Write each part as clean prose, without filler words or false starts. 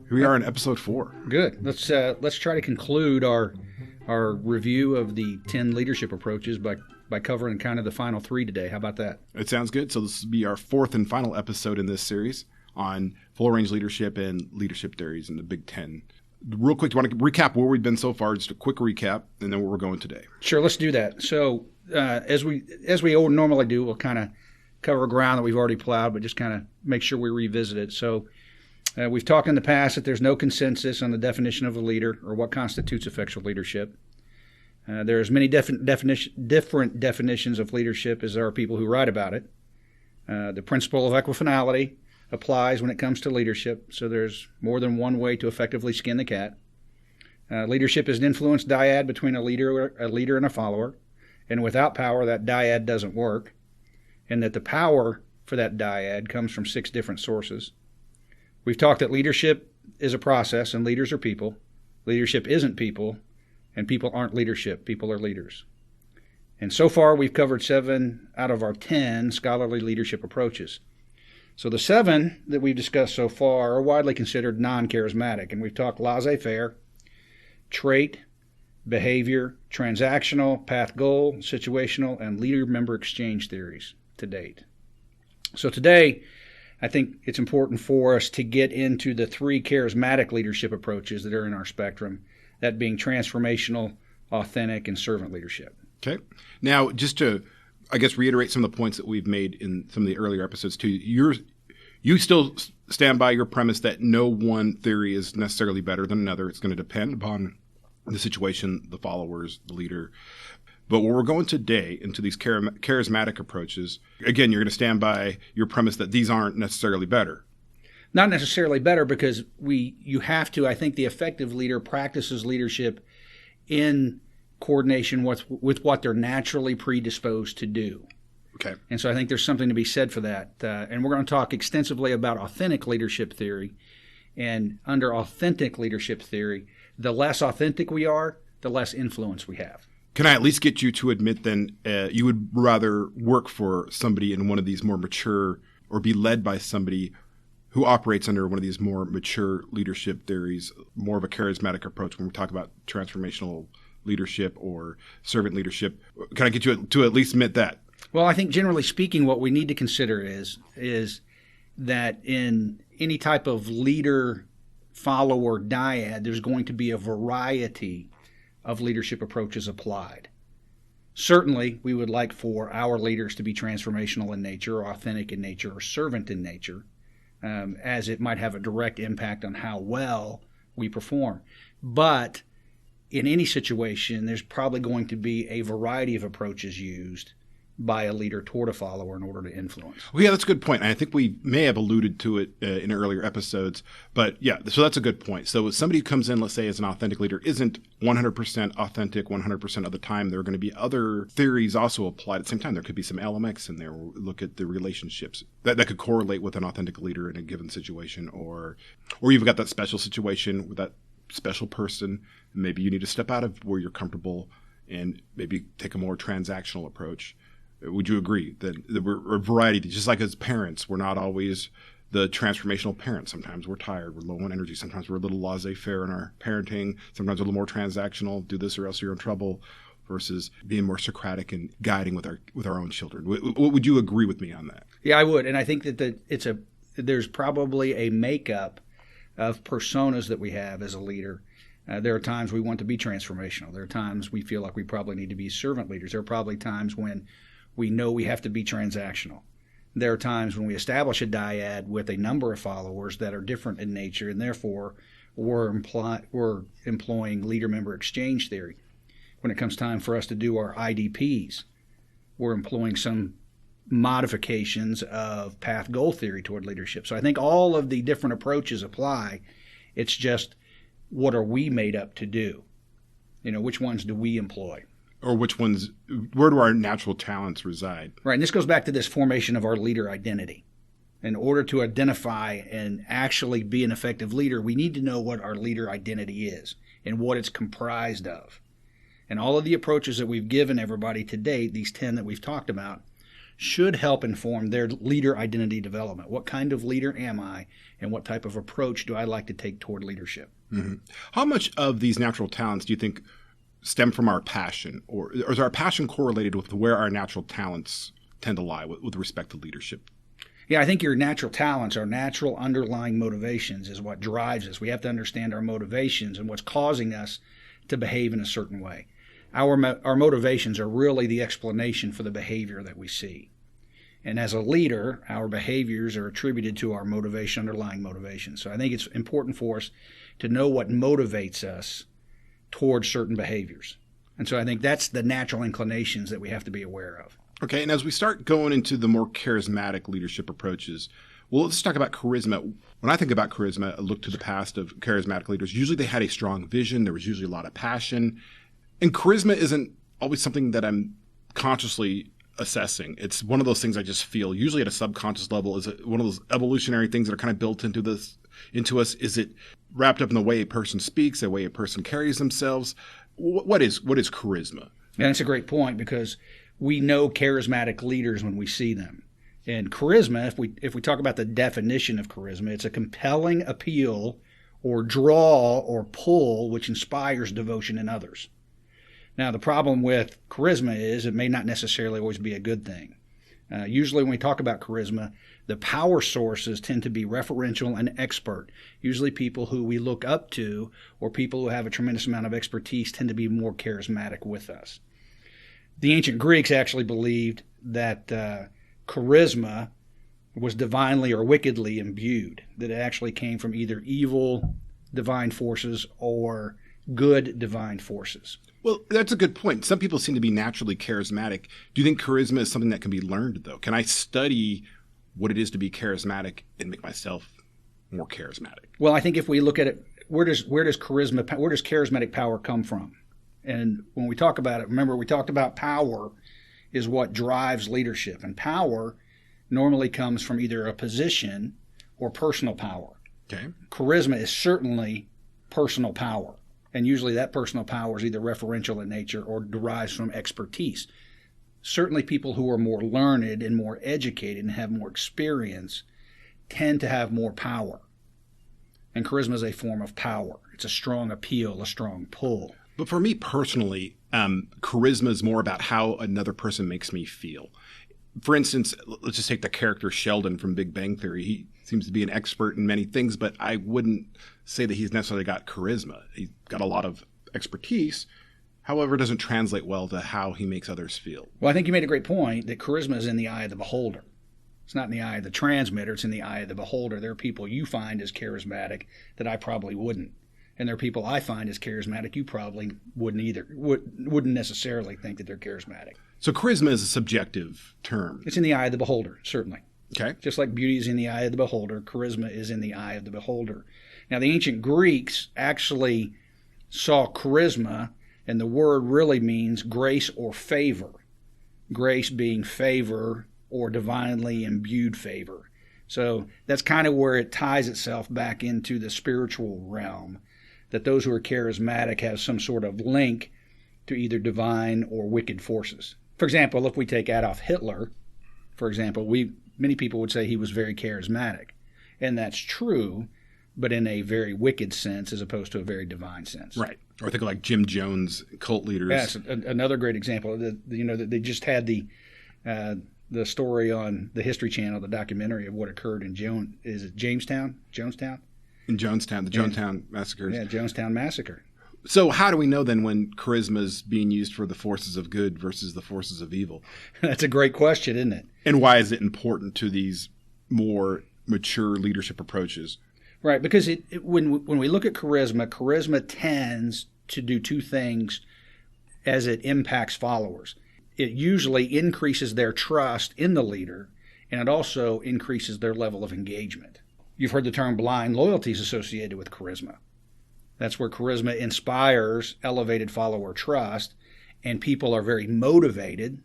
Here we are in episode 4. Good. Let's try to conclude our review of the 10 leadership approaches by covering kind of the final 3 today. How about that? It sounds good. So this will be our 4th and final episode in this series on full-range leadership and leadership theories in the Big 10. Real quick, do you want to recap where we've been so far? Just a quick recap, and then where we're going today. Sure, let's do that. So as we normally do, we'll kind of cover ground that we've already plowed, but just kind of make sure we revisit it. So we've talked in the past that there's no consensus on the definition of a leader or what constitutes effective leadership. There's many different definitions of leadership as there are people who write about it. The principle of equifinality applies when it comes to leadership, so there's more than one way to effectively skin the cat. Leadership is an influence dyad between a leader and a follower, and without power, that dyad doesn't work, and that the power for that dyad comes from 6 different sources. We've talked that leadership is a process, and leaders are people. Leadership isn't people, and people aren't leadership. People are leaders. And so far, we've covered 7 out of our 10 scholarly leadership approaches. So the 7 that we've discussed so far are widely considered non-charismatic, and we've talked laissez-faire, trait, behavior, transactional, path-goal, situational, and leader-member exchange theories to date. So today, I think it's important for us to get into the 3 charismatic leadership approaches that are in our spectrum, that being transformational, authentic, and servant leadership. Okay. Now, just to reiterate some of the points that we've made in some of the earlier episodes too. You still stand by your premise that no one theory is necessarily better than another. It's going to depend upon the situation, the followers, the leader. But what we're going today into these charismatic approaches, again, you're going to stand by your premise that these aren't necessarily better. Not necessarily better because you have to, I think the effective leader practices leadership in coordination with what they're naturally predisposed to do. Okay. And so I think there's something to be said for that. And we're going to talk extensively about authentic leadership theory. And under authentic leadership theory, the less authentic we are, the less influence we have. Can I at least get you to admit then you would rather work for somebody in one of these more mature or be led by somebody who operates under one of these more mature leadership theories, more of a charismatic approach when we talk about transformational leadership or servant leadership? Can I get you to at least admit that? Well, I think generally speaking, what we need to consider is that in any type of leader-follower dyad, there's going to be a variety of leadership approaches applied. Certainly, we would like for our leaders to be transformational in nature, or authentic in nature, or servant in nature, as it might have a direct impact on how well we perform. But in any situation, there's probably going to be a variety of approaches used by a leader toward a follower in order to influence. Well, yeah, that's a good point. And I think we may have alluded to it in earlier episodes. But yeah, so that's a good point. So if somebody who comes in, let's say, as an authentic leader, isn't 100% authentic 100% of the time, there are going to be other theories also applied at the same time. There could be some LMX in there. Look at the relationships that could correlate with an authentic leader in a given situation. Or you've got that special situation with that special person. Maybe you need to step out of where you're comfortable and maybe take a more transactional approach. Would you agree that we're a variety, just like as parents, we're not always the transformational parents. Sometimes we're tired, we're low on energy. Sometimes we're a little laissez-faire in our parenting. Sometimes we're a little more transactional, do this or else you're in trouble, versus being more Socratic and guiding with our own children. Would you agree with me on that? Yeah, I would. And I think that there's probably a makeup of personas that we have as a leader. There are times we want to be transformational. There are times we feel like we probably need to be servant leaders. There are probably times when we know we have to be transactional. There are times when we establish a dyad with a number of followers that are different in nature, and therefore we're employing leader-member exchange theory. When it comes time for us to do our IDPs, we're employing some modifications of path-goal theory toward leadership. So I think all of the different approaches apply. It's just, what are we made up to do? Which ones do we employ? Or where do our natural talents reside? Right, and this goes back to this formation of our leader identity. In order to identify and actually be an effective leader, we need to know what our leader identity is and what it's comprised of. And all of the approaches that we've given everybody to date, these 10 that we've talked about, should help inform their leader identity development. What kind of leader am I, and what type of approach do I like to take toward leadership? Mm-hmm. How much of these natural talents do you think stem from our passion, or is our passion correlated with where our natural talents tend to lie with respect to leadership? Yeah, I think your natural talents, our natural underlying motivations is what drives us. We have to understand our motivations and what's causing us to behave in a certain way. Our motivations are really the explanation for the behavior that we see. And as a leader, our behaviors are attributed to our underlying motivation. So I think it's important for us to know what motivates us towards certain behaviors. And so I think that's the natural inclinations that we have to be aware of. Okay, and as we start going into the more charismatic leadership approaches, well, let's talk about charisma. When I think about charisma, I look to the past of charismatic leaders. Usually they had a strong vision. There was usually a lot of passion. And charisma isn't always something that I'm consciously assessing. It's one of those things I just feel, usually at a subconscious level. Is it one of those evolutionary things that are kind of built into us? Is it wrapped up in the way a person speaks, the way a person carries themselves? What is charisma? And that's a great point, because we know charismatic leaders when we see them. And charisma, if we talk about the definition of charisma, it's a compelling appeal or draw or pull which inspires devotion in others. Now, the problem with charisma is it may not necessarily always be a good thing. Usually when we talk about charisma, the power sources tend to be referential and expert. Usually people who we look up to or people who have a tremendous amount of expertise tend to be more charismatic with us. The ancient Greeks actually believed that charisma was divinely or wickedly imbued, that it actually came from either evil divine forces or good divine forces. Well, that's a good point. Some people seem to be naturally charismatic. Do you think charisma is something that can be learned, though? Can I study what it is to be charismatic and make myself more charismatic? Well, I think if we look at it, where does charismatic power come from? And when we talk about it, remember we talked about power is what drives leadership. And power normally comes from either a position or personal power. Okay. Charisma is certainly personal power. And usually that personal power is either referential in nature or derives from expertise. Certainly people who are more learned and more educated and have more experience tend to have more power. And charisma is a form of power. It's a strong appeal, a strong pull. But for me personally, charisma is more about how another person makes me feel. For instance, let's just take the character Sheldon from Big Bang Theory. He seems to be an expert in many things, but I wouldn't say that he's necessarily got charisma. He's got a lot of expertise, however, it doesn't translate well to how he makes others feel. Well, I think you made a great point that charisma is in the eye of the beholder. It's not in the eye of the transmitter, it's in the eye of the beholder. There are people you find as charismatic that I probably wouldn't. And there are people I find as charismatic you probably wouldn't either, wouldn't necessarily think that they're charismatic. So charisma is a subjective term. It's in the eye of the beholder, certainly. Okay. Just like beauty is in the eye of the beholder, charisma is in the eye of the beholder. Now, the ancient Greeks actually saw charisma, and the word really means grace or favor. Grace being favor or divinely imbued favor. So that's kind of where it ties itself back into the spiritual realm, that those who are charismatic have some sort of link to either divine or wicked forces. For example, if we take Adolf Hitler, for example, many people would say he was very charismatic. And that's true, but in a very wicked sense as opposed to a very divine sense. Right. Or think of like Jim Jones, cult leaders. Yes, another great example. They just had the story on the History Channel, the documentary of what occurred in Jonestown? In Jonestown, the Jonestown massacres. Yeah, Jonestown Massacre. So how do we know then when charisma is being used for the forces of good versus the forces of evil? That's a great question, isn't it? And why is it important to these more mature leadership approaches? Right, because when we look at charisma tends to do two things as it impacts followers. It usually increases their trust in the leader, and it also increases their level of engagement. You've heard the term blind loyalty is associated with charisma. That's where charisma inspires elevated follower trust, and people are very motivated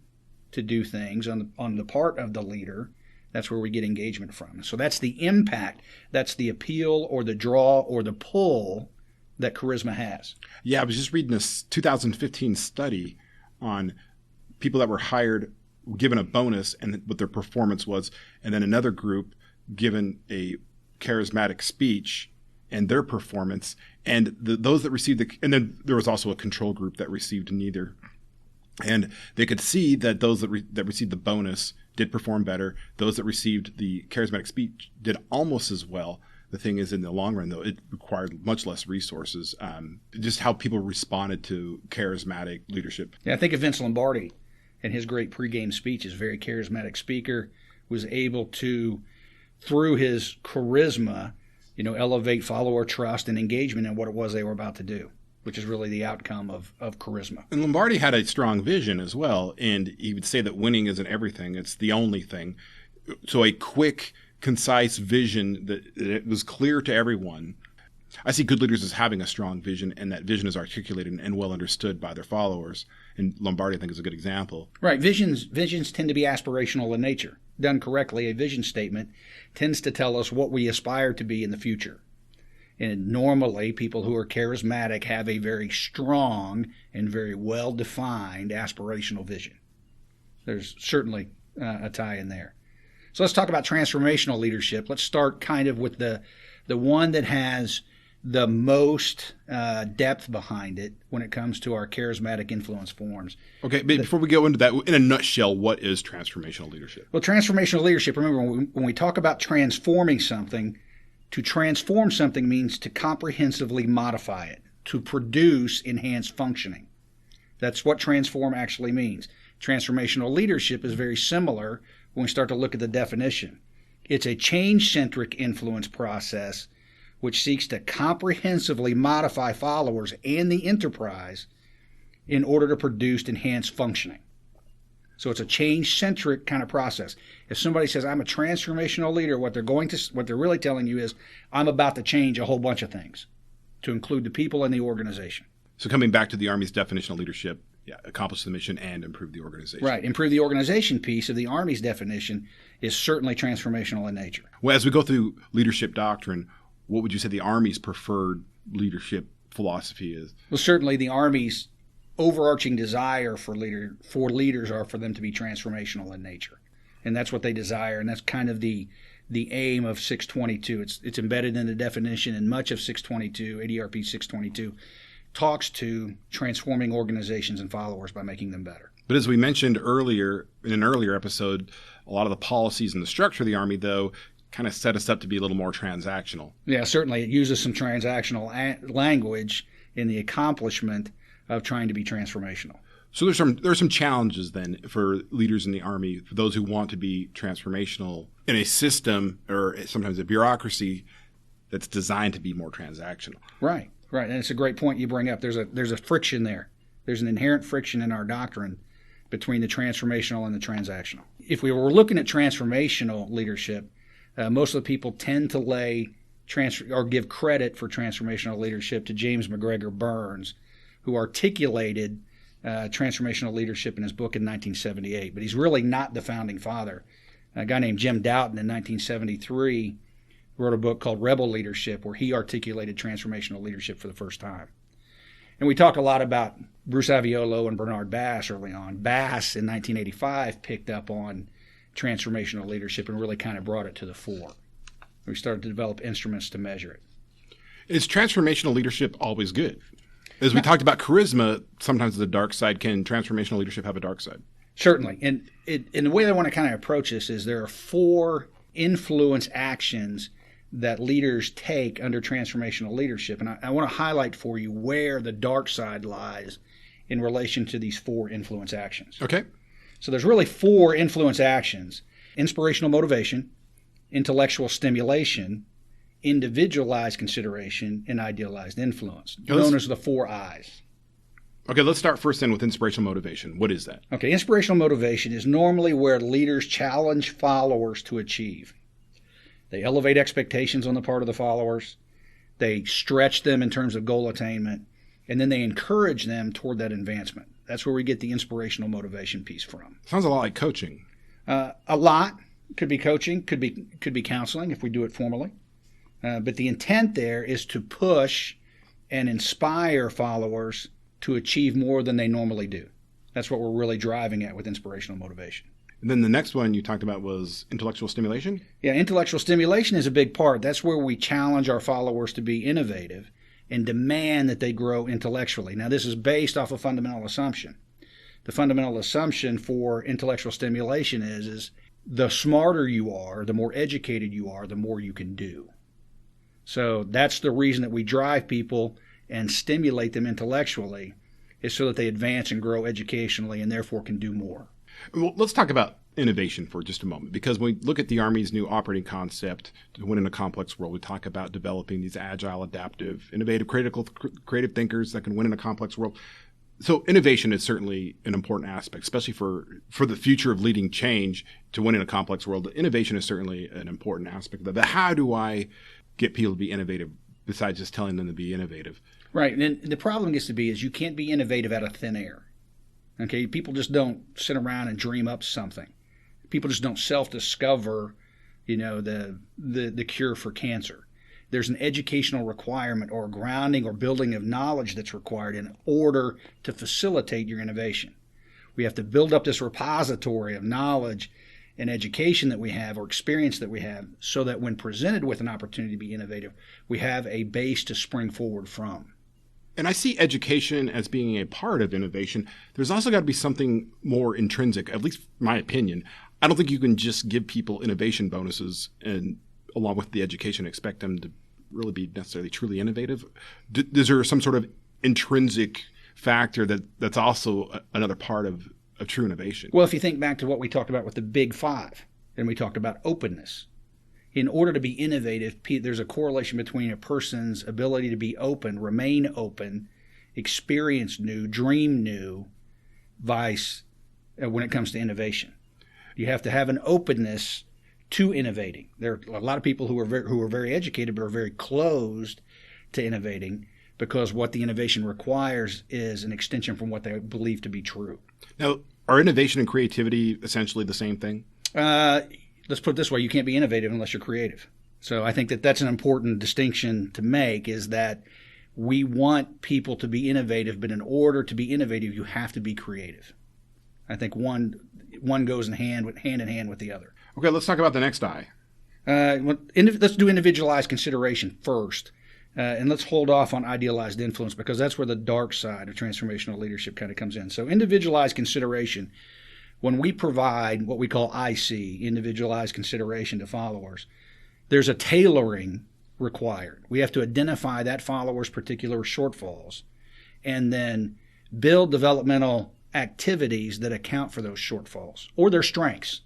to do things on the part of the leader. That's where we get engagement from. So that's the impact. That's the appeal or the draw or the pull that charisma has. Yeah, I was just reading this 2015 study on people that were hired given a bonus and what their performance was, and then another group given a charismatic speech and their performance, and those that received and then there was also a control group that received neither. And they could see that those that received the bonus did perform better. Those that received the charismatic speech did almost as well. The thing is, in the long run, though, it required much less resources. Just how people responded to charismatic leadership. Yeah, I think of Vince Lombardi and his great pregame speech. Is a very charismatic speaker, was able to, through his charisma, elevate follower trust and engagement in what it was they were about to do, which is really the outcome of charisma. And Lombardi had a strong vision as well, and he would say that winning isn't everything; it's the only thing. So a quick, concise vision that it was clear to everyone. I see good leaders as having a strong vision, and that vision is articulated and well understood by their followers. And Lombardi, I think, is a good example. Right. Visions tend to be aspirational in nature. Done correctly, a vision statement tends to tell us what we aspire to be in the future. And normally, people who are charismatic have a very strong and very well-defined aspirational vision. There's certainly a tie in there. So let's talk about transformational leadership. Let's start kind of with the one that has the most depth behind it when it comes to our charismatic influence forms. Okay, but before we go into that, in a nutshell, what is transformational leadership? Well, transformational leadership, remember, when we talk about transforming something, to transform something means to comprehensively modify it, to produce enhanced functioning. That's what transform actually means. Transformational leadership is very similar when we start to look at the definition. It's a change-centric influence process which seeks to comprehensively modify followers and the enterprise in order to produce enhanced functioning. So it's a change-centric kind of process. If somebody says, I'm a transformational leader, what they're really telling you is, I'm about to change a whole bunch of things to include the people in the organization. So coming back to the Army's definition of leadership, accomplish the mission and improve the organization. Right. Improve the organization piece of the Army's definition is certainly transformational in nature. Well, as we go through leadership doctrine, what would you say the Army's preferred leadership philosophy is? Well, certainly the Army's overarching desire for leaders are for them to be transformational in nature. And that's what they desire, and that's kind of the aim of 622. It's embedded in the definition, and much of 622, ADRP 622, talks to transforming organizations and followers by making them better. But as we mentioned earlier, in an earlier episode, a lot of the policies and the structure of the Army, though, kind of set us up to be a little more transactional. Yeah, certainly. It uses some transactional language in the accomplishment of trying to be transformational. So there's some challenges then for leaders in the Army, for those who want to be transformational in a system or sometimes a bureaucracy that's designed to be more transactional. Right. And it's a great point you bring up. There's a friction there. There's an inherent friction in our doctrine between the transformational and the transactional. If we were looking at transformational leadership, most of the people tend to give credit for transformational leadership to James McGregor Burns, who articulated transformational leadership in his book in 1978. But he's really not the founding father. A guy named Jim Doughton in 1973 wrote a book called Rebel Leadership, where he articulated transformational leadership for the first time. And we talked a lot about Bruce Avolio and Bernard Bass early on. Bass in 1985 picked up on transformational leadership and really kind of brought it to the fore. We started to develop instruments to measure it. Is transformational leadership always good? As we talked about charisma, sometimes the dark side. Can transformational leadership have a dark side? Certainly. And the way I want to kind of approach this is there are 4 influence actions that leaders take under transformational leadership. And I want to highlight for you where the dark side lies in relation to these 4 influence actions. Okay. So there's really 4 influence actions: inspirational motivation, intellectual stimulation, individualized consideration, and idealized influence, known as the 4 I's. Okay, let's start first then with inspirational motivation. What is that? Okay, inspirational motivation is normally where leaders challenge followers to achieve. They elevate expectations on the part of the followers. They stretch them in terms of goal attainment, and then they encourage them toward that advancement. That's where we get the inspirational motivation piece from. Sounds a lot like coaching. A lot. Could be coaching, could be counseling if we do it formally. But the intent there is to push and inspire followers to achieve more than they normally do. That's what we're really driving at with inspirational motivation. And then the next one you talked about was intellectual stimulation? Yeah, intellectual stimulation is a big part. That's where we challenge our followers to be innovative and demand that they grow intellectually. Now, this is based off a fundamental assumption. The fundamental assumption for intellectual stimulation is the smarter you are, the more educated you are, the more you can do. So that's the reason that we drive people and stimulate them intellectually, is so that they advance and grow educationally and therefore can do more. Well, let's talk about innovation for just a moment, because when we look at the Army's new operating concept to win in a complex world, we talk about developing these agile, adaptive, innovative, creative thinkers that can win in a complex world. So innovation is certainly an important aspect, especially for the future of leading change to win in a complex world. Innovation is certainly an important aspect of that. But how do I get people to be innovative besides just telling them to be innovative? Right. And the problem gets to be is you can't be innovative out of thin air. Okay, people just don't sit around and dream up something. People just don't self-discover, the cure for cancer. There's an educational requirement or a grounding or building of knowledge that's required in order to facilitate your innovation. We have to build up this repository of knowledge and education that we have or experience that we have, so that when presented with an opportunity to be innovative, we have a base to spring forward from. And I see education as being a part of innovation. There's also got to be something more intrinsic, at least my opinion. I don't think you can just give people innovation bonuses and along with the education expect them to really be necessarily truly innovative. Is there some sort of intrinsic factor that's also another part of true innovation? Well, if you think back to what we talked about with the Big Five, and we talked about openness. In order to be innovative, there's a correlation between a person's ability to be open, remain open, experience new, dream new, vice when it comes to innovation. You have to have an openness to innovating. There are a lot of people who are very educated but are very closed to innovating, because what the innovation requires is an extension from what they believe to be true. Now, are innovation and creativity essentially the same thing? Let's put it this way: you can't be innovative unless you're creative. So I think that that's an important distinction to make, is that we want people to be innovative, but in order to be innovative, you have to be creative. I think one goes hand in hand with the other. Okay, let's talk about the next I. Let's do individualized consideration first. And let's hold off on idealized influence, because that's where the dark side of transformational leadership kind of comes in. So individualized consideration, when we provide what we call IC, individualized consideration to followers, there's a tailoring required. We have to identify that follower's particular shortfalls and then build developmental activities that account for those shortfalls or their strengths.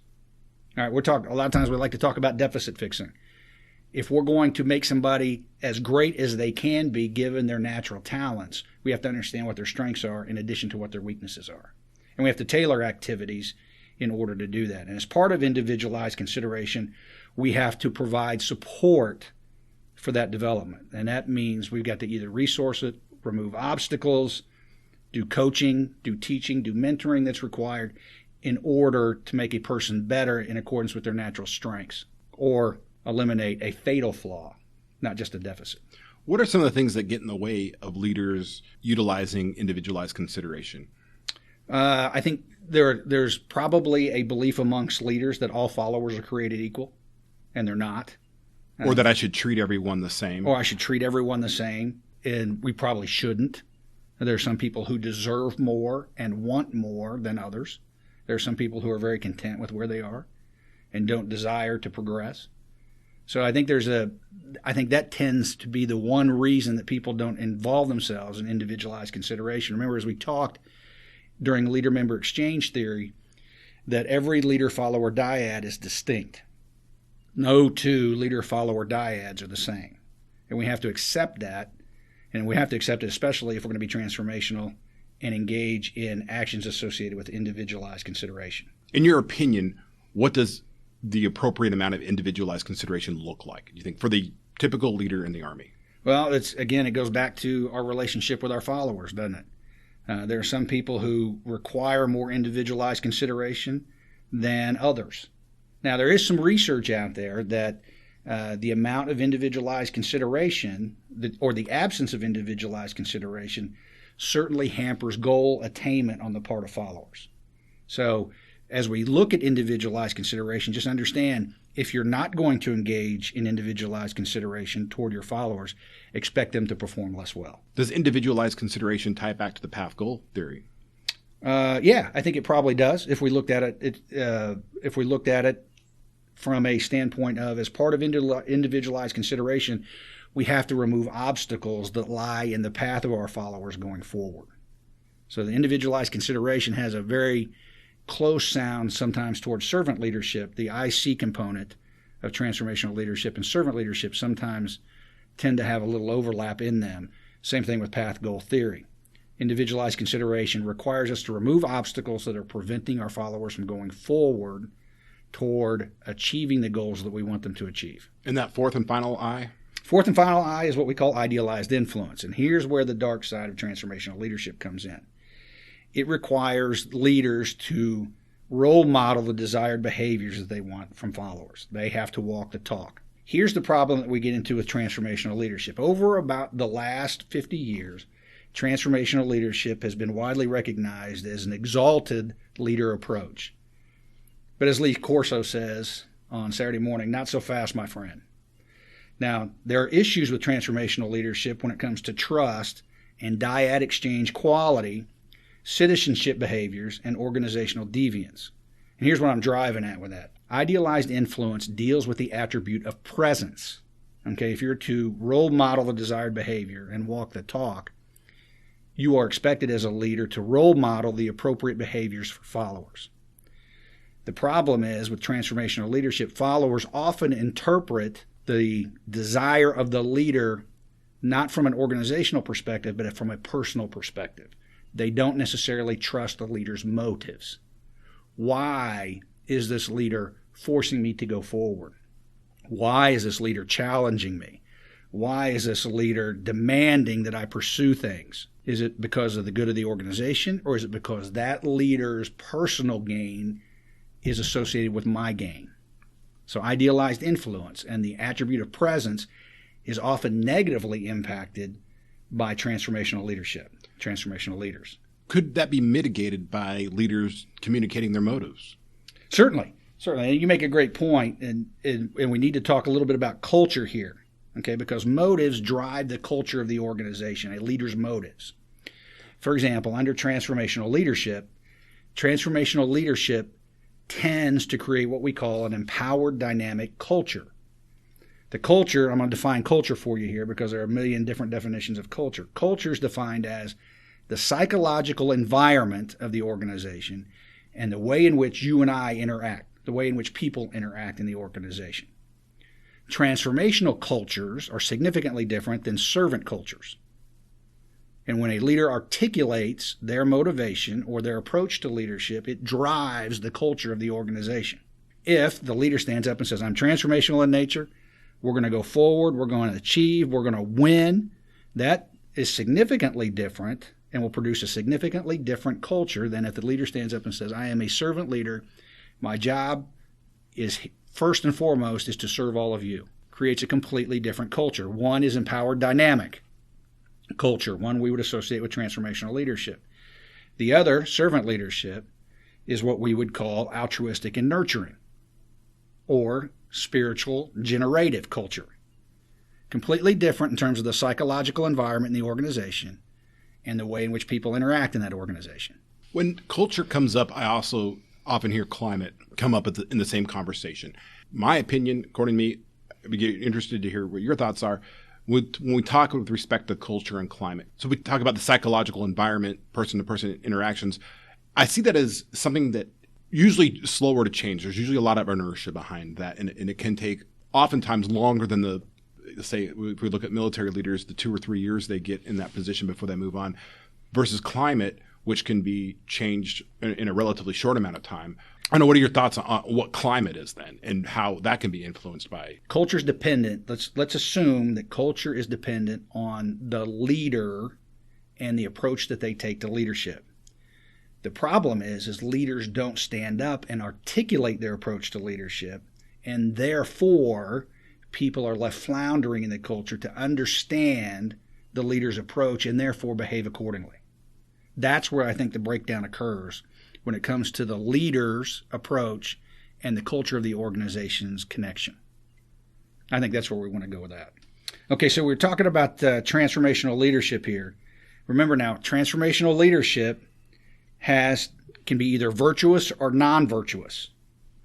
All right, a lot of times we like to talk about deficit fixing. If we're going to make somebody as great as they can be given their natural talents, we have to understand what their strengths are in addition to what their weaknesses are. And we have to tailor activities in order to do that. And as part of individualized consideration, we have to provide support for that development. And that means we've got to either resource it, remove obstacles, do coaching, do teaching, do mentoring that's required in order to make a person better in accordance with their natural strengths, or eliminate a fatal flaw, not just a deficit. What are some of the things that get in the way of leaders utilizing individualized consideration? I think there's probably a belief amongst leaders that all followers are created equal, and they're not. Or that I should treat everyone the same. Or I should treat everyone the same, and we probably shouldn't. There are some people who deserve more and want more than others. There are some people who are very content with where they are and don't desire to progress. So I think that tends to be the one reason that people don't involve themselves in individualized consideration. Remember, as we talked during leader-member exchange theory, that every leader-follower dyad is distinct. No two leader-follower dyads are the same. And we have to accept that, and we have to accept it especially if we're going to be transformational and engage in actions associated with individualized consideration. In your opinion, what does the appropriate amount of individualized consideration look like, do you think, for the typical leader in the Army? Well, it goes back to our relationship with our followers, doesn't it? There are some people who require more individualized consideration than others. Now, there is some research out there that the amount of individualized consideration, or the absence of individualized consideration, certainly hampers goal attainment on the part of followers. So as we look at individualized consideration, just understand if you're not going to engage in individualized consideration toward your followers, expect them to perform less well. Does individualized consideration tie back to the path goal theory? Yeah, I think it probably does. If we looked at it from a standpoint of as part of individualized consideration, we have to remove obstacles that lie in the path of our followers going forward. So the individualized consideration has a very close sound sometimes towards servant leadership. The IC component of transformational leadership and servant leadership sometimes tend to have a little overlap in them. Same thing with path goal theory. Individualized consideration requires us to remove obstacles that are preventing our followers from going forward toward achieving the goals that we want them to achieve. And that fourth and final I? Fourth and final I is what we call idealized influence. And here's where the dark side of transformational leadership comes in. It requires leaders to role model the desired behaviors that they want from followers. They have to walk the talk. Here's the problem that we get into with transformational leadership. Over about the last 50 years, transformational leadership has been widely recognized as an exalted leader approach. But as Lee Corso says on Saturday morning, not so fast, my friend. Now, there are issues with transformational leadership when it comes to trust and dyad exchange quality, citizenship behaviors, and organizational deviance. And here's what I'm driving at with that. Idealized influence deals with the attribute of presence. Okay, if you're to role model the desired behavior and walk the talk, you are expected as a leader to role model the appropriate behaviors for followers. The problem is with transformational leadership, followers often interpret the desire of the leader not from an organizational perspective, but from a personal perspective. They don't necessarily trust the leader's motives. Why is this leader forcing me to go forward? Why is this leader challenging me? Why is this leader demanding that I pursue things? Is it because of the good of the organization, or is it because that leader's personal gain is associated with my gain? So idealized influence and the attribute of presence is often negatively impacted by transformational leadership, transformational leaders. Could that be mitigated by leaders communicating their motives? Certainly. You make a great point, and we need to talk a little bit about culture here, okay? Because motives drive the culture of the organization, a leader's motives. For example, under transformational leadership tends to create what we call an empowered dynamic culture. The culture, I'm going to define culture for you here because there are a million different definitions of culture. Culture is defined as the psychological environment of the organization and the way in which you and I interact, the way in which people interact in the organization. Transformational cultures are significantly different than servant cultures. And when a leader articulates their motivation or their approach to leadership, it drives the culture of the organization. If the leader stands up and says, I'm transformational in nature, we're going to go forward, we're going to achieve, we're going to win, that is significantly different and will produce a significantly different culture than if the leader stands up and says, I am a servant leader. My job is first and foremost is to serve all of you. Creates a completely different culture. One is empowered dynamic culture, one we would associate with transformational leadership. The other, servant leadership, is what we would call altruistic and nurturing, or spiritual generative culture. Completely different in terms of the psychological environment in the organization and the way in which people interact in that organization. When culture comes up, I also often hear climate come up in the same conversation. My opinion, according to me, I'd be interested to hear what your thoughts are when we talk with respect to culture and climate. So we talk about the psychological environment, person-to-person interactions. I see that as something that usually slower to change. There's usually a lot of inertia behind that, and it can take oftentimes longer than say, if we look at military leaders, the 2 or 3 years they get in that position before they move on, versus climate, which can be changed in a relatively short amount of time. I don't know, what are your thoughts on what climate is then and how that can be influenced by? Culture's dependent. Let's assume that culture is dependent on the leader and the approach that they take to leadership. The problem is leaders don't stand up and articulate their approach to leadership, and therefore people are left floundering in the culture to understand the leader's approach and therefore behave accordingly. That's where I think the breakdown occurs when it comes to the leader's approach and the culture of the organization's connection. I think that's where we want to go with that. Okay, so we're talking about transformational leadership here. Remember now, transformational leadership can be either virtuous or non-virtuous.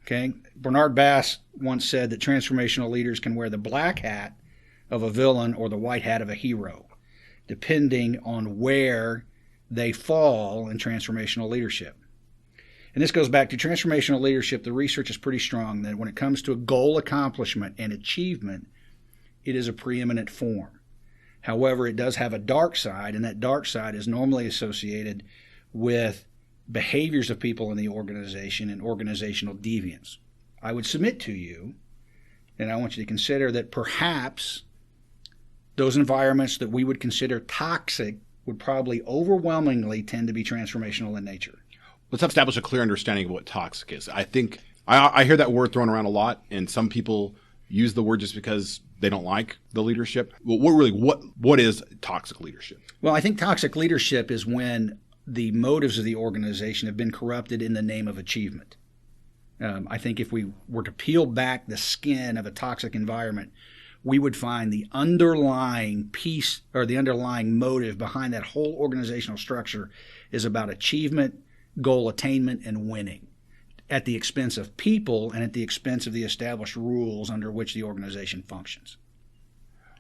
Okay, Bernard Bass once said that transformational leaders can wear the black hat of a villain or the white hat of a hero, depending on where they fall in transformational leadership. And this goes back to transformational leadership. The research is pretty strong that when it comes to a goal accomplishment and achievement, it is a preeminent form. However, it does have a dark side, and that dark side is normally associated with behaviors of people in the organization and organizational deviance. I would submit to you, and I want you to consider that perhaps those environments that we would consider toxic would probably overwhelmingly tend to be transformational in nature. Let's establish a clear understanding of what toxic is. I think I hear that word thrown around a lot, and some people use the word just because they don't like the leadership. Well, what is toxic leadership? Well, I think toxic leadership is when the motives of the organization have been corrupted in the name of achievement. I think if we were to peel back the skin of a toxic environment, we would find the underlying piece or the underlying motive behind that whole organizational structure is about achievement, goal attainment, and winning at the expense of people and at the expense of the established rules under which the organization functions.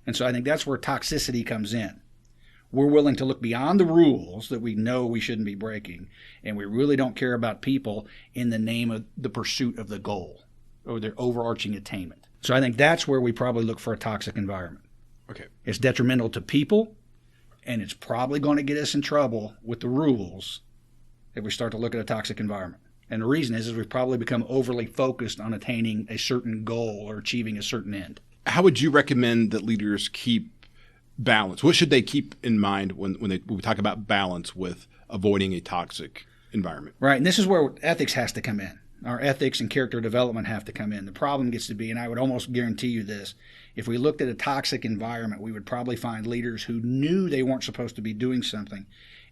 And so I think that's where toxicity comes in. We're willing to look beyond the rules that we know we shouldn't be breaking, and we really don't care about people in the name of the pursuit of the goal or their overarching attainment. So I think that's where we probably look for a toxic environment. Okay. It's detrimental to people, and it's probably going to get us in trouble with the rules if we start to look at a toxic environment. And the reason is we've probably become overly focused on attaining a certain goal or achieving a certain end. How would you recommend that leaders keep balance? What should they keep in mind when we talk about balance with avoiding a toxic environment? Right, and this is where ethics has to come in. Our ethics and character development have to come in. The problem gets to be, and I would almost guarantee you this, if we looked at a toxic environment, we would probably find leaders who knew they weren't supposed to be doing something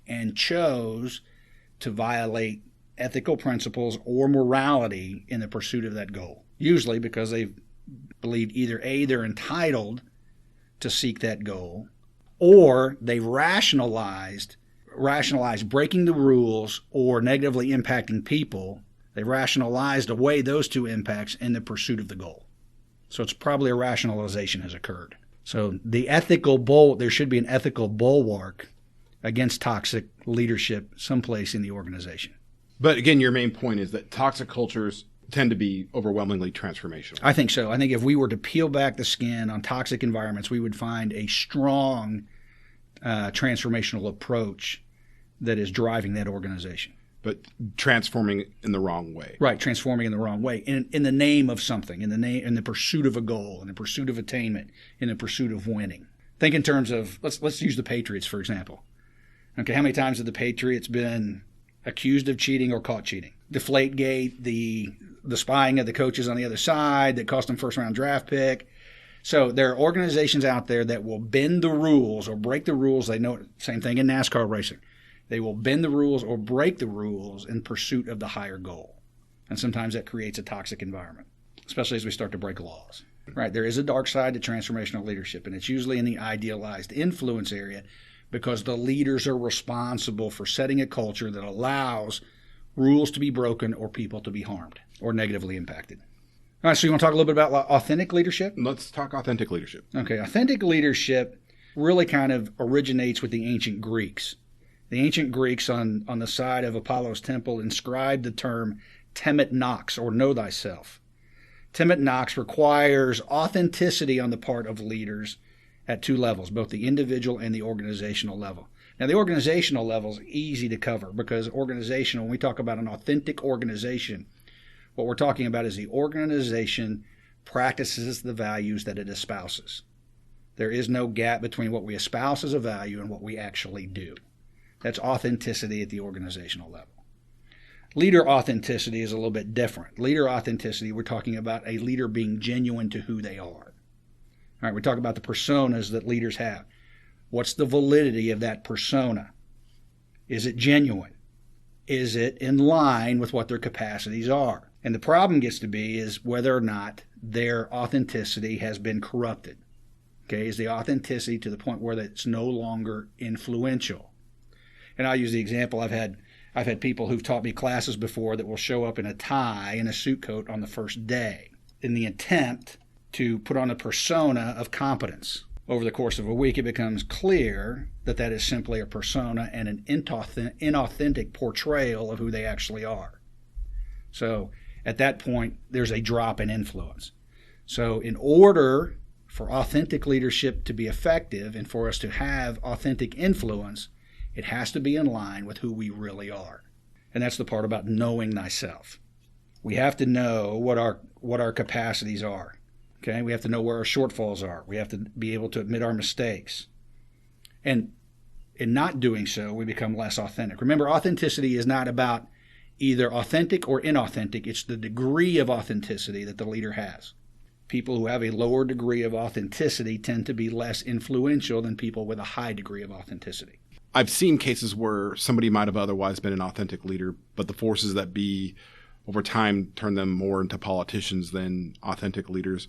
and chose to violate ethical principles or morality in the pursuit of that goal. Usually because they believed either A, they're entitled to seek that goal, or they rationalized breaking the rules or negatively impacting people. They rationalized away those two impacts in the pursuit of the goal. So it's probably a rationalization has occurred. So there should be an ethical bulwark against toxic leadership someplace in the organization. But again, your main point is that toxic cultures tend to be overwhelmingly transformational. I think so. I think if we were to peel back the skin on toxic environments, we would find a strong transformational approach that is driving that organization. But transforming in the wrong way. Right, transforming in the wrong way. In the name of something, in the pursuit of a goal, in the pursuit of attainment, in the pursuit of winning. Think in terms of, let's use the Patriots, for example. Okay, how many times have the Patriots been accused of cheating or caught cheating? Deflategate, the spying of the coaches on the other side that cost them first-round draft pick. So there are organizations out there that will bend the rules or break the rules. They know, same thing in NASCAR racing. They will bend the rules or break the rules in pursuit of the higher goal. And sometimes that creates a toxic environment, especially as we start to break laws. Right, there is a dark side to transformational leadership, and it's usually in the idealized influence area because the leaders are responsible for setting a culture that allows rules to be broken or people to be harmed or negatively impacted. All right, so you want to talk a little bit about authentic leadership? Let's talk authentic leadership. Okay, authentic leadership really kind of originates with the ancient Greeks. The ancient Greeks on the side of Apollo's temple inscribed the term temet nox, or know thyself. Temet nox requires authenticity on the part of leaders at two levels, both the individual and the organizational level. Now, the organizational level is easy to cover because organizational, when we talk about an authentic organization, what we're talking about is the organization practices the values that it espouses. There is no gap between what we espouse as a value and what we actually do. That's authenticity at the organizational level. Leader authenticity is a little bit different. Leader authenticity, we're talking about a leader being genuine to who they are. All right, we're talking about the personas that leaders have. What's the validity of that persona? Is it genuine? is it in line with what their capacities are? And the problem gets to be is whether or not their authenticity has been corrupted. Okay, is the authenticity to the point where it's no longer influential? And I'll use the example I've had people who've taught me classes before that will show up in a tie and a suit coat on the first day in the attempt to put on a persona of competence. Over the course of a week, it becomes clear that that is simply a persona and an inauthentic portrayal of who they actually are. So at that point, there's a drop in influence. So in order for authentic leadership to be effective and for us to have authentic influence, it has to be in line with who we really are. And that's the part about knowing thyself. We have to know what our capacities are. Okay, we have to know where our shortfalls are. We have to be able to admit our mistakes. And in not doing so, we become less authentic. Remember, authenticity is not about either authentic or inauthentic. It's the degree of authenticity that the leader has. People who have a lower degree of authenticity tend to be less influential than people with a high degree of authenticity. I've seen cases where somebody might have otherwise been an authentic leader, but the forces that be over time turn them more into politicians than authentic leaders.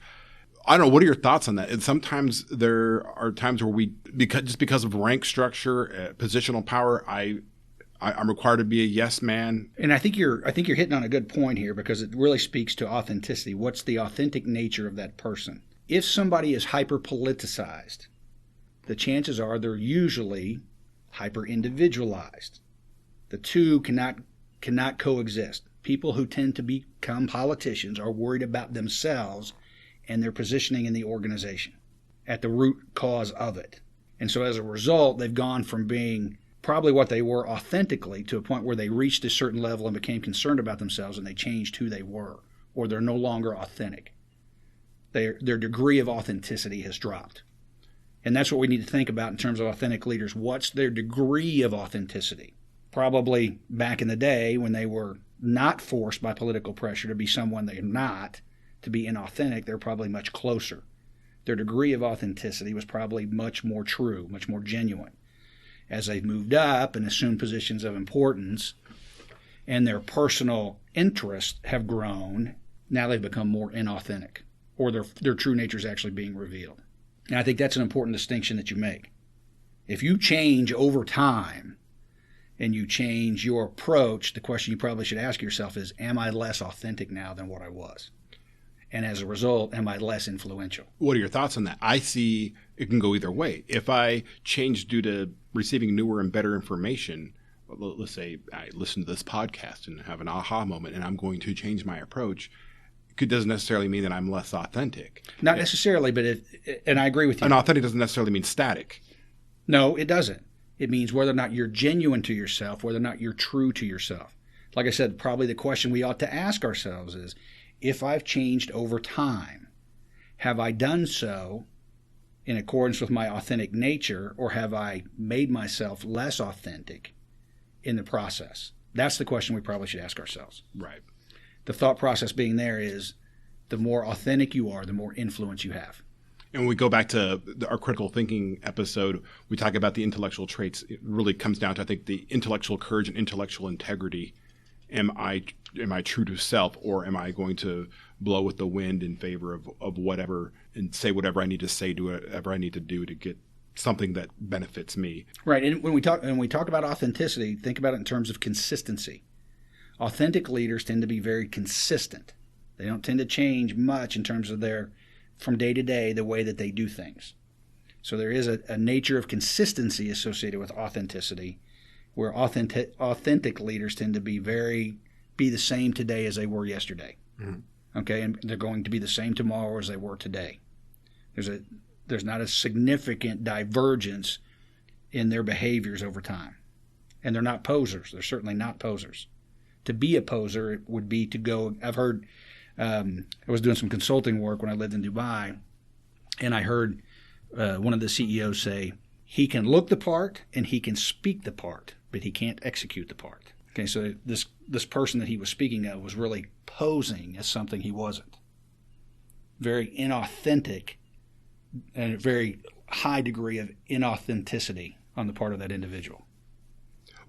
I don't know. What are your thoughts on that? And sometimes there are times where because of rank structure, positional power, I'm required to be a yes man. And I think you're hitting on a good point here because it really speaks to authenticity. What's the authentic nature of that person? If somebody is hyper politicized, the chances are they're usually hyper individualized. The two cannot coexist. People who tend to become politicians are worried about themselves and their positioning in the organization at the root cause of it. And so as a result, they've gone from being probably what they were authentically to a point where they reached a certain level and became concerned about themselves and they changed who they were, or they're no longer authentic. Their degree of authenticity has dropped. And that's what we need to think about in terms of authentic leaders. What's their degree of authenticity? Probably back in the day when they were not forced by political pressure to be someone they're not, to be inauthentic, they're probably much closer. Their degree of authenticity was probably much more true, much more genuine. As they've moved up and assumed positions of importance and their personal interests have grown, now they've become more inauthentic, or their true nature is actually being revealed. And I think that's an important distinction that you make. If you change over time and you change your approach, the question you probably should ask yourself is, am I less authentic now than what I was? And as a result, am I less influential? What are your thoughts on that? I see it can go either way. If I change due to receiving newer and better information, let's say I listen to this podcast and have an aha moment and I'm going to change my approach, it doesn't necessarily mean that I'm less authentic. Not necessarily, but and I agree with you. And authentic doesn't necessarily mean static. No, it doesn't. It means whether or not you're genuine to yourself, whether or not you're true to yourself. Like I said, probably the question we ought to ask ourselves is, if I've changed over time, have I done so in accordance with my authentic nature, or have I made myself less authentic in the process? That's the question we probably should ask ourselves. Right. The thought process being there is, the more authentic you are, the more influence you have. And when we go back to our critical thinking episode, we talk about the intellectual traits. It really comes down to, I think, the intellectual courage and intellectual integrity. Am I true to self, or am I going to blow with the wind in favor of whatever and say whatever I need to say, do whatever I need to do to get something that benefits me? Right. And when we talk about authenticity, think about it in terms of consistency. Authentic leaders tend to be very consistent. They don't tend to change much in terms of from day to day, the way that they do things. So there is a nature of consistency associated with authenticity, where authentic leaders tend to be the same today as they were yesterday. Mm-hmm. Okay, and they're going to be the same tomorrow as they were today. There's not a significant divergence in their behaviors over time. And they're not posers. They're certainly not posers. To be a poser would be to go, I've heard, I was doing some consulting work when I lived in Dubai, and I heard one of the CEOs say, he can look the part and he can speak the part, but he can't execute the part. Okay, so this person that he was speaking of was really posing as something he wasn't. Very inauthentic and a very high degree of inauthenticity on the part of that individual.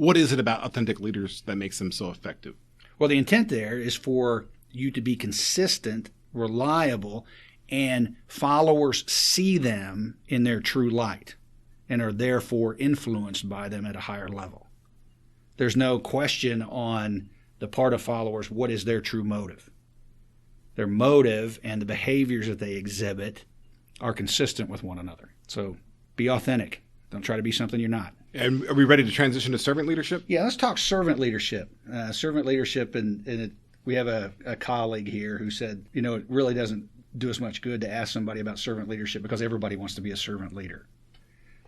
What is it about authentic leaders that makes them so effective? Well, the intent there is for you to be consistent, reliable, and followers see them in their true light and are therefore influenced by them at a higher level. There's no question on the part of followers what is their true motive. Their motive and the behaviors that they exhibit are consistent with one another. So be authentic. Don't try to be something you're not. And are we ready to transition to servant leadership? Yeah, let's talk servant leadership. Servant leadership, we have a colleague here who said, it really doesn't do us much good to ask somebody about servant leadership because everybody wants to be a servant leader.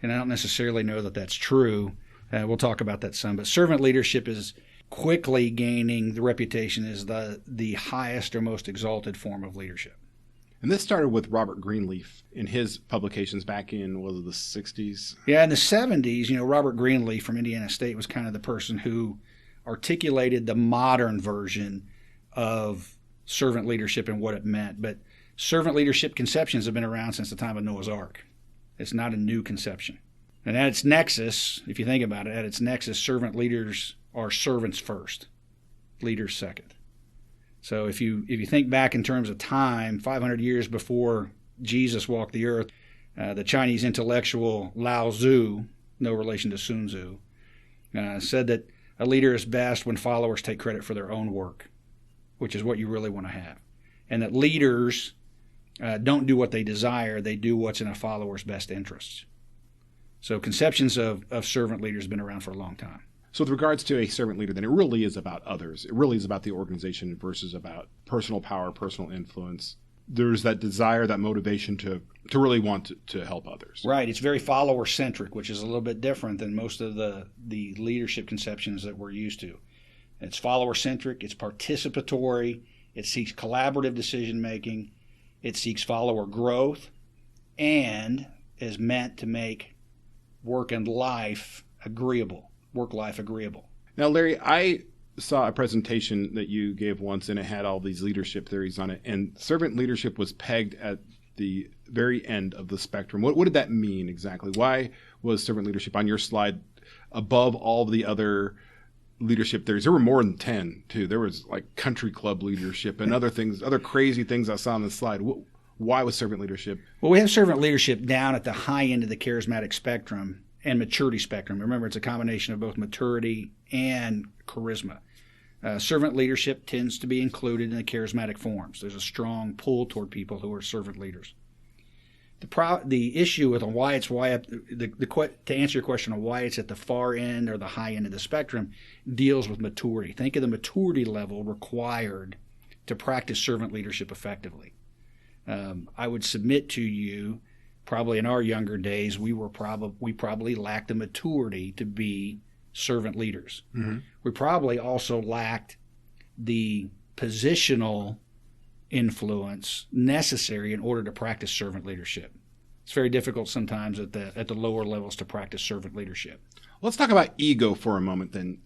And I don't necessarily know that that's true. We'll talk about that some. But servant leadership is quickly gaining the reputation as the highest or most exalted form of leadership. And this started with Robert Greenleaf in his publications back in, the 60s? Yeah, in the 70s, Robert Greenleaf from Indiana State was kind of the person who articulated the modern version of servant leadership and what it meant. But servant leadership conceptions have been around since the time of Noah's Ark. It's not a new conception. And at its nexus, if you think about it, servant leaders are servants first, leaders second. So if you think back in terms of time, 500 years before Jesus walked the earth, the Chinese intellectual Lao Tzu, no relation to Sun Tzu, said that a leader is best when followers take credit for their own work, which is what you really want to have. And that leaders don't do what they desire, they do what's in a follower's best interests. So conceptions of servant leaders have been around for a long time. So with regards to a servant leader, then it really is about others. It really is about the organization versus about personal power, personal influence. There's that desire, that motivation to really want to help others. Right. It's very follower-centric, which is a little bit different than most of the leadership conceptions that we're used to. It's follower-centric. It's participatory. It seeks collaborative decision-making. It seeks follower growth and is meant to make work-life agreeable. Now, Larry, I saw a presentation that you gave once, and it had all these leadership theories on it, and servant leadership was pegged at the very end of the spectrum. What did that mean exactly? Why was servant leadership on your slide above all the other leadership theories? There were more than 10, too. There was like country club leadership and other things, other crazy things I saw on the slide. Why was servant leadership? Well, we have servant leadership down at the high end of the charismatic spectrum and maturity spectrum. Remember, it's a combination of both maturity and charisma. Servant leadership tends to be included in the charismatic forms. There's a strong pull toward people who are servant leaders. The issue with why it's to answer your question on why it's at the far end or the high end of the spectrum deals with maturity. Think of the maturity level required to practice servant leadership effectively. I would submit to you, probably in our younger days, we probably lacked the maturity to be servant leaders. Mm-hmm. We probably also lacked the positional influence necessary in order to practice servant leadership. It's very difficult sometimes at the lower levels to practice servant leadership. Let's talk about ego for a moment then.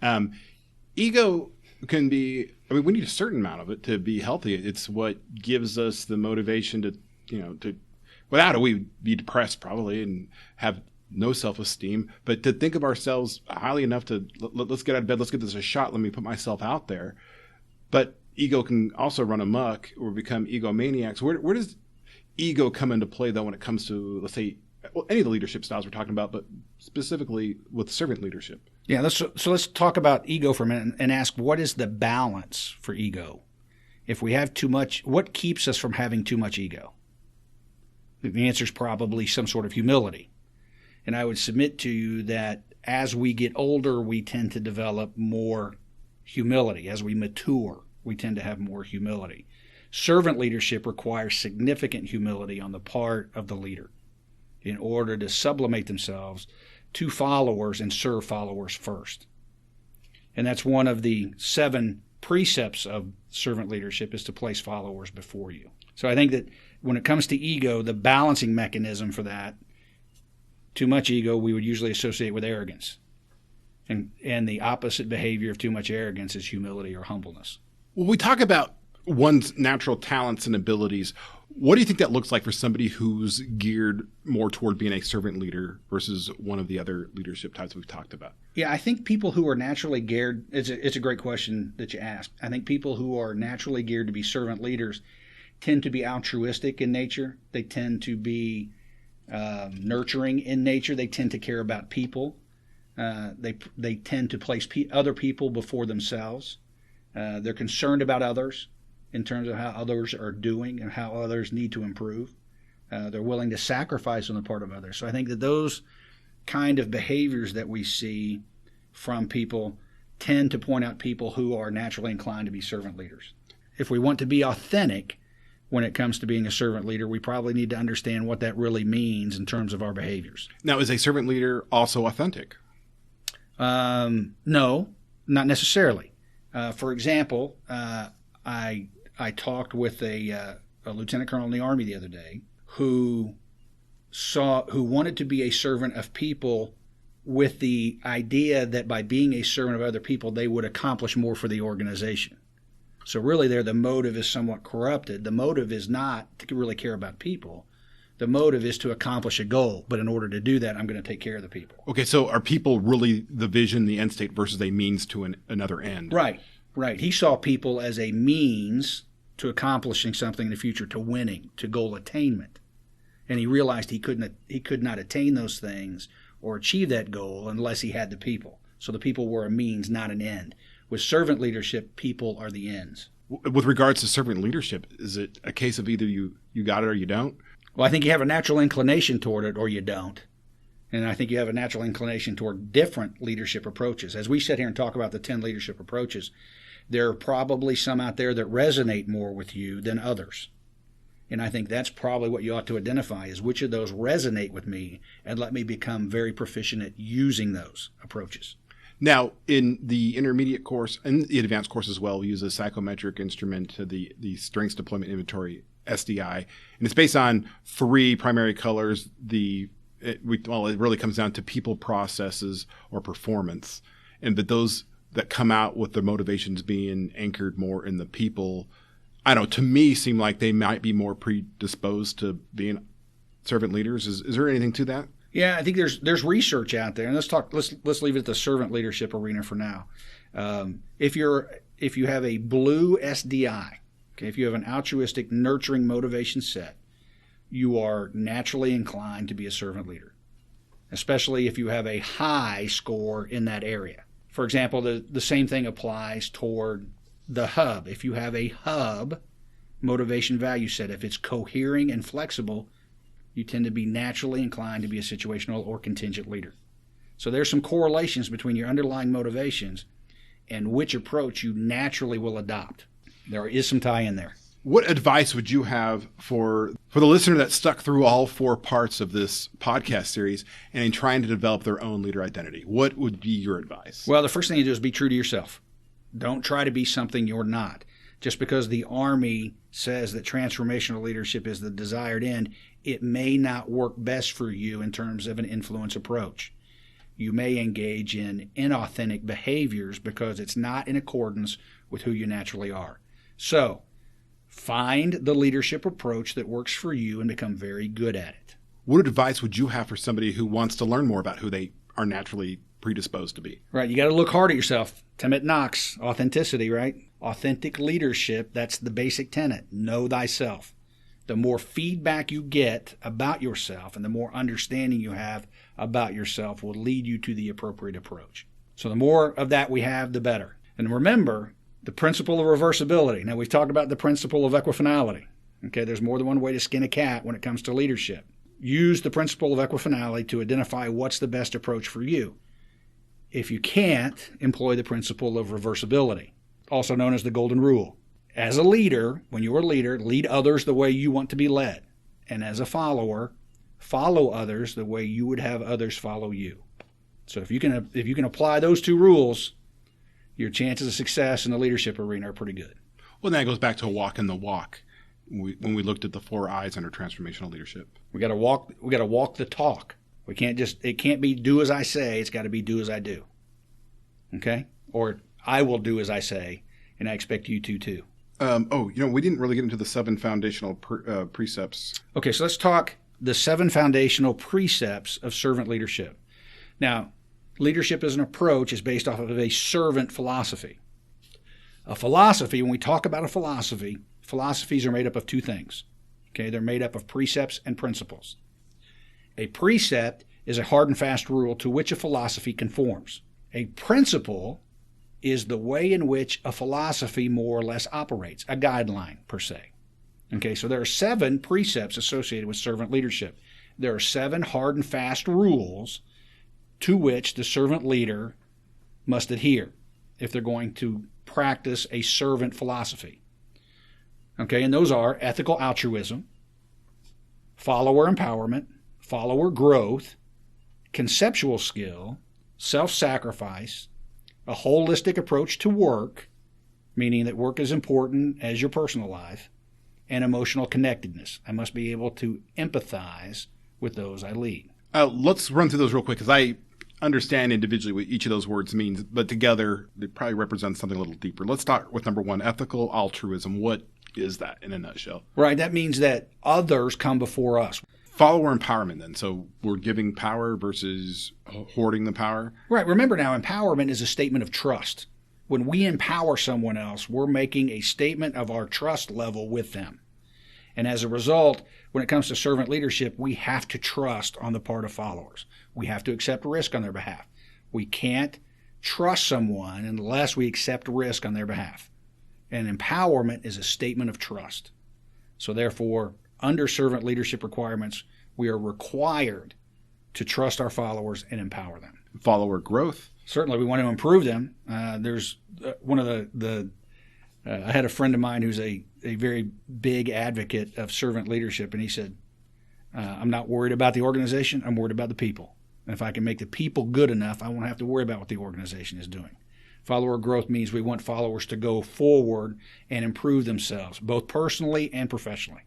Ego can be, we need a certain amount of it to be healthy. It's what gives us the motivation to without it, we'd be depressed probably and have no self-esteem. But to think of ourselves highly enough to, let's get out of bed, let's give this a shot, let me put myself out there. But ego can also run amok or become egomaniacs. Where does ego come into play, though, when it comes to, let's say, any of the leadership styles we're talking about, but specifically with servant leadership? Yeah, let's talk about ego for a minute and ask, what is the balance for ego? If we have too much, what keeps us from having too much ego? The answer is probably some sort of humility. And I would submit to you that as we get older, we tend to develop more humility. As we mature, we tend to have more humility. Servant leadership requires significant humility on the part of the leader in order to sublimate themselves to followers and serve followers first. And that's one of the 7 precepts of servant leadership, is to place followers before you. So I think that when it comes to ego, the balancing mechanism for that, too much ego we would usually associate with arrogance. And the opposite behavior of too much arrogance is humility or humbleness. When we talk about one's natural talents and abilities, What do you think that looks like for somebody who's geared more toward being a servant leader versus one of the other leadership types we've talked about? Yeah, I think people who are naturally geared, it's a great question that you asked. I think people who are naturally geared to be servant leaders tend to be altruistic in nature. They tend to be nurturing in nature. They tend to care about people. They tend to place other people before themselves. They're concerned about others in terms of how others are doing and how others need to improve. They're willing to sacrifice on the part of others. So I think that those kind of behaviors that we see from people tend to point out people who are naturally inclined to be servant leaders. If we want to be authentic when it comes to being a servant leader, we probably need to understand what that really means in terms of our behaviors. Now, is a servant leader also authentic? No, not necessarily. For example, I talked with a lieutenant colonel in the Army the other day who wanted to be a servant of people with the idea that by being a servant of other people, they would accomplish more for the organization. So really there, the motive is somewhat corrupted. The motive is not to really care about people. The motive is to accomplish a goal. But in order to do that, I'm going to take care of the people. Okay, so are people really the vision, the end state, versus a means to another end? Right. He saw people as a means to accomplishing something in the future, to winning, to goal attainment. And he realized he could not attain those things or achieve that goal unless he had the people. So the people were a means, not an end. With servant leadership, people are the ends. With regards to servant leadership, is it a case of either you got it or you don't? Well, I think you have a natural inclination toward it or you don't. And I think you have a natural inclination toward different leadership approaches. As we sit here and talk about the 10 leadership approaches, there are probably some out there that resonate more with you than others. And I think that's probably what you ought to identify is which of those resonate with me and let me become very proficient at using those approaches. Now, in the intermediate course and the advanced course as well, we use a psychometric instrument, the Strengths Deployment Inventory, SDI. And it's based on 3 primary colors. It really comes down to people, processes, or performance. And that those that come out with their motivations being anchored more in the people, I don't know, to me seem like they might be more predisposed to being servant leaders. Is there anything to that? Yeah, I think there's research out there, and let's leave it at the servant leadership arena for now. If you have a blue SDI, okay, if you have an altruistic, nurturing motivation set, you are naturally inclined to be a servant leader, especially if you have a high score in that area. For example, the same thing applies toward the hub. If you have a hub motivation value set, if it's cohering and flexible, you tend to be naturally inclined to be a situational or contingent leader. So there's some correlations between your underlying motivations and which approach you naturally will adopt. There is some tie in there. What advice would you have for the listener that stuck through all 4 parts of this podcast series and in trying to develop their own leader identity? What would be your advice? Well, the first thing you do is be true to yourself. Don't try to be something you're not. Just because the Army says that transformational leadership is the desired end, it may not work best for you in terms of an influence approach. You may engage in inauthentic behaviors because it's not in accordance with who you naturally are. So, find the leadership approach that works for you and become very good at it. What advice would you have for somebody who wants to learn more about who they are naturally predisposed to be? Right. You got to look hard at yourself. Timothy Knox, authenticity, right? Authentic leadership, that's the basic tenet. Know thyself. The more feedback you get about yourself and the more understanding you have about yourself will lead you to the appropriate approach. So the more of that we have, the better. And remember, the principle of reversibility. Now, we've talked about the principle of equifinality. Okay, there's more than one way to skin a cat when it comes to leadership. Use the principle of equifinality to identify what's the best approach for you. If you can't, employ the principle of reversibility, also known as the golden rule. As a leader, when you're a leader, lead others the way you want to be led. And as a follower, follow others the way you would have others follow you. So if you can apply those 2 rules, your chances of success in the leadership arena are pretty good. Well, that goes back to walking the walk. When we looked at the 4 I's under transformational leadership, we got to walk the talk. It can't be do as I say. It's got to be do as I do. Okay? Or I will do as I say, and I expect you to too. We didn't really get into the 7 foundational precepts. Okay, so let's talk the 7 foundational precepts of servant leadership. Now, leadership as an approach is based off of a servant philosophy. A philosophy, when we talk about a philosophy, philosophies are made up of 2 things. Okay, they're made up of precepts and principles. A precept is a hard and fast rule to which a philosophy conforms. A principle is the way in which a philosophy more or less operates, a guideline per se. Okay, so there are 7 precepts associated with servant leadership. There are 7 hard and fast rules to which the servant leader must adhere if they're going to practice a servant philosophy. Okay, and those are ethical altruism, follower empowerment, follower growth, conceptual skill, self-sacrifice, a holistic approach to work, meaning that work is important as your personal life, and emotional connectedness. I must be able to empathize with those I lead. Let's run through those real quick because I understand individually what each of those words means, but together they probably represent something a little deeper. Let's start with number 1, ethical altruism. What is that in a nutshell? Right, that means that others come before us. Follower empowerment then. So we're giving power versus hoarding the power. Right, remember now, empowerment is a statement of trust. When we empower someone else, we're making a statement of our trust level with them. And as a result, when it comes to servant leadership, we have to trust on the part of followers. We have to accept risk on their behalf. We can't trust someone unless we accept risk on their behalf. And empowerment is a statement of trust. So therefore, under servant leadership requirements, we are required to trust our followers and empower them. Follower growth. Certainly, we want to improve them. There's one of I had a friend of mine who's a very big advocate of servant leadership, and he said, I'm not worried about the organization, I'm worried about the people. And if I can make the people good enough, I won't have to worry about what the organization is doing. Follower growth means we want followers to go forward and improve themselves, both personally and professionally.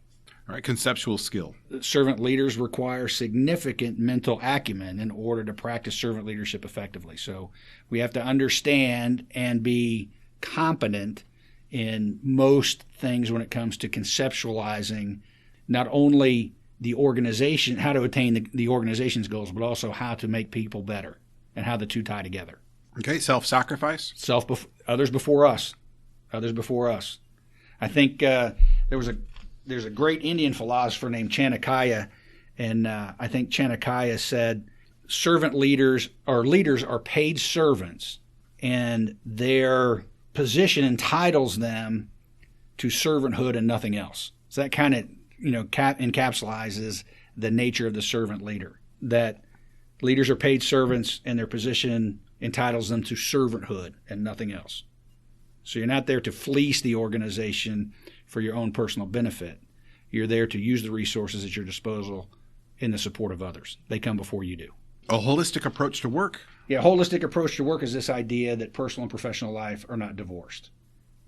All right, conceptual skill. Servant leaders require significant mental acumen in order to practice servant leadership effectively. So we have to understand and be competent in most things when it comes to conceptualizing not only the organization, how to attain the organization's goals, but also how to make people better and how the two tie together. Okay, self-sacrifice. Others before us. Others before us. I think there's a great Indian philosopher named Chanakya, and I think Chanakya said servant leaders are paid servants, and their position entitles them to servanthood and nothing else. So that kind of encapsulates the nature of the servant leader. That leaders are paid servants, and their position entitles them to servanthood and nothing else. So you're not there to fleece the organization for your own personal benefit. You're there to use the resources at your disposal in the support of others. They come before you do. A holistic approach to work. Yeah, holistic approach to work is this idea that personal and professional life are not divorced.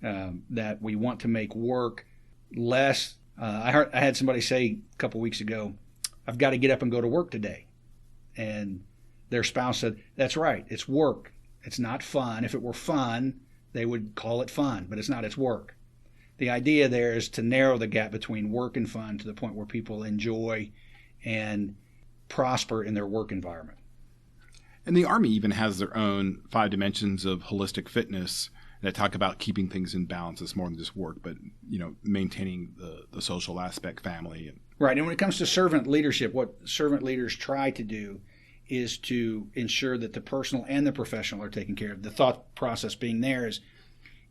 That we want to make work less. I had somebody say a couple weeks ago, I've got to get up and go to work today. And their spouse said, that's right, it's work. It's not fun. If it were fun, they would call it fun, but it's not, it's work. The idea there is to narrow the gap between work and fun to the point where people enjoy and prosper in their work environment. And the Army even has their own 5 dimensions of holistic fitness that talk about keeping things in balance. It's more than just work, but maintaining the social aspect, family. Right. And when it comes to servant leadership, what servant leaders try to do is to ensure that the personal and the professional are taken care of. The thought process being there is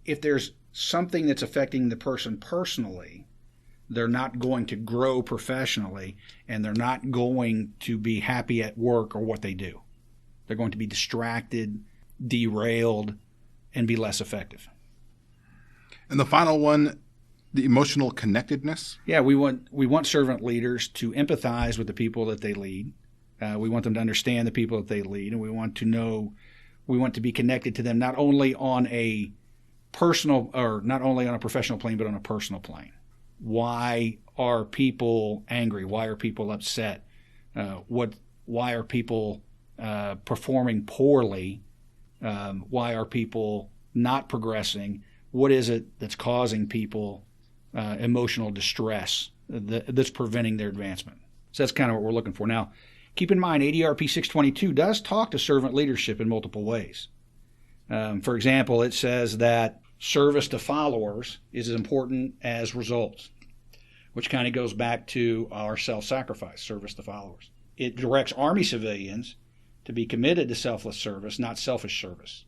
if there's something that's affecting the person personally, they're not going to grow professionally, and they're not going to be happy at work or what they do. They're going to be distracted, derailed, and be less effective. And the final one, the emotional connectedness. Yeah, we want servant leaders to empathize with the people that they lead. We want them to understand the people that they lead, and we want to be connected to them not only on a professional plane, but on a personal plane. Why are people angry? Why are people upset? Why are people performing poorly? Why are people not progressing? what is it that's causing people emotional distress that's preventing their advancement. So that's kind of what we're looking for. Now, keep in mind, ADRP 622 does talk to servant leadership in multiple ways. For example, it says that service to followers is as important as results, which kind of goes back to our self-sacrifice, service to followers. It directs Army civilians to be committed to selfless service, not selfish service.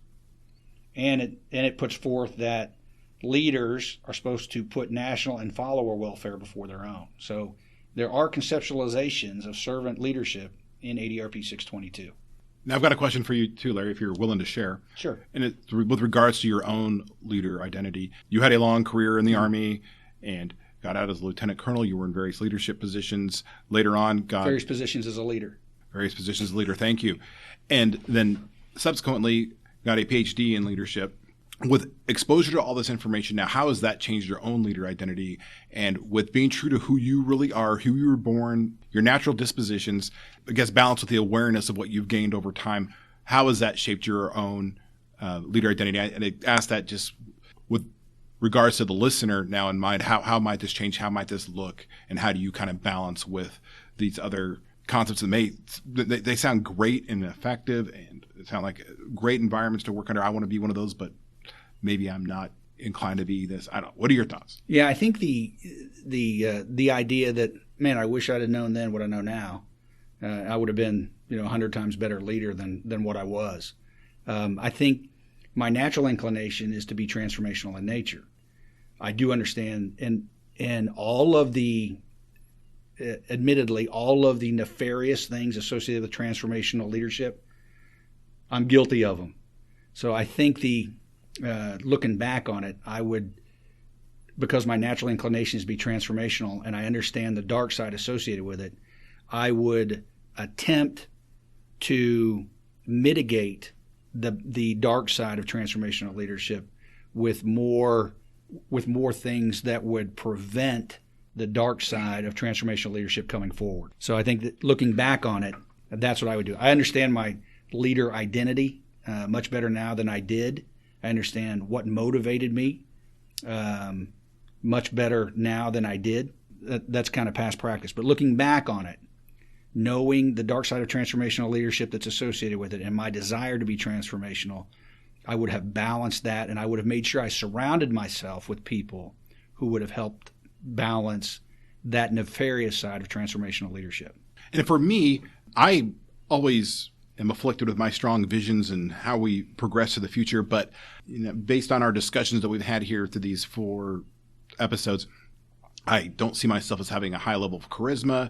And it puts forth that leaders are supposed to put national and follower welfare before their own. So there are conceptualizations of servant leadership in ADRP 622. Now, I've got a question for you too, Larry, if you're willing to share. Sure. And it's with regards to your own leader identity. You had a long career in the Army and got out as a lieutenant colonel. You were in various leadership positions. Later on, got various positions as a leader. Various positions as a leader. Thank you. And then subsequently got a PhD in leadership. With exposure to all this information now, how has that changed your own leader identity? And with being true to who you really are, who you were born, your natural dispositions, I guess balanced with the awareness of what you've gained over time, how has that shaped your own leader identity? And I ask that just with regards to the listener now in mind, how might this change? How might this look? And how do you kind of balance with these other concepts that they sound great and effective and sound like great environments to work under? I want to be one of those, but maybe I'm not inclined to be this. I don't know. What are your thoughts? Yeah, I think the idea that, man, I wish I'd have known then what I know now. I would have been 100 times better leader than what I was. I think my natural inclination is to be transformational in nature. I do understand, and all of the, admittedly, all of the nefarious things associated with transformational leadership, I'm guilty of them. So I think looking back on it, I would, because my natural inclination is to be transformational and I understand the dark side associated with it, I would attempt to mitigate the dark side of transformational leadership with more things that would prevent the dark side of transformational leadership coming forward. So I think that looking back on it, that's what I would do. I understand my leader identity much better now than I did. I understand what motivated me much better now than I did. That's kind of past practice. But looking back on it, knowing the dark side of transformational leadership that's associated with it and my desire to be transformational, I would have balanced that, and I would have made sure I surrounded myself with people who would have helped balance that nefarious side of transformational leadership. And for me, I always am afflicted with my strong visions and how we progress to the future. But based on our discussions that we've had here through these 4 episodes, I don't see myself as having a high level of charisma.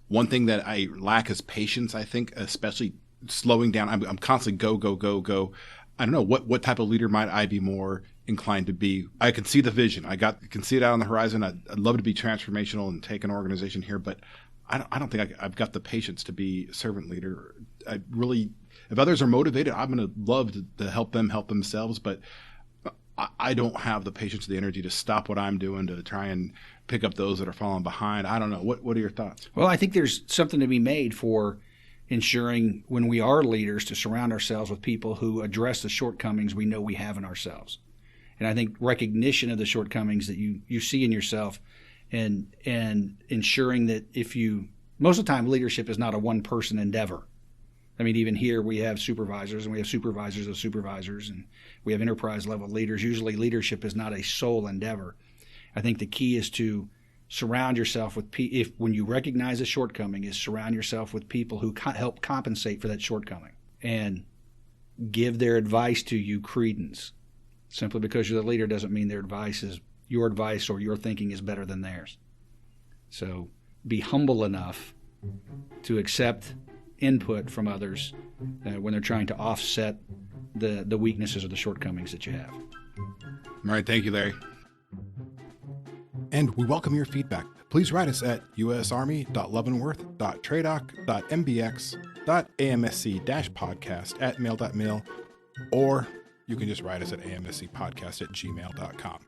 One thing that I lack is patience, I think, especially slowing down. I'm constantly go, go, go, go. I don't know, what type of leader might I be more inclined to be? I can see the vision. I can see it out on the horizon. I'd love to be transformational and take an organization here, but I don't think I've got the patience to be a servant leader. I really, if others are motivated, I'm going to love to help them help themselves, but I don't have the patience or the energy to stop what I'm doing to try and pick up those that are falling behind. I don't know. What are your thoughts? Well, I think there's something to be made for ensuring when we are leaders to surround ourselves with people who address the shortcomings we know we have in ourselves. And I think recognition of the shortcomings that you see in yourself and ensuring that most of the time leadership is not a one-person endeavor. I mean, even here we have supervisors, and we have supervisors of supervisors, and we have enterprise-level leaders. Usually leadership is not a sole endeavor. I think the key is to surround yourself with when you recognize a shortcoming, is surround yourself with people who help compensate for that shortcoming and give their advice to you credence. Simply because you're the leader doesn't mean your advice or your thinking is better than theirs. So be humble enough to accept input from others when they're trying to offset the weaknesses or the shortcomings that you have. All right. Thank you, Larry. And we welcome your feedback. Please write us at usarmy.leavenworth.tradoc.mbx.amsc-podcast@mail.mil, or you can just write us at amscpodcast@gmail.com.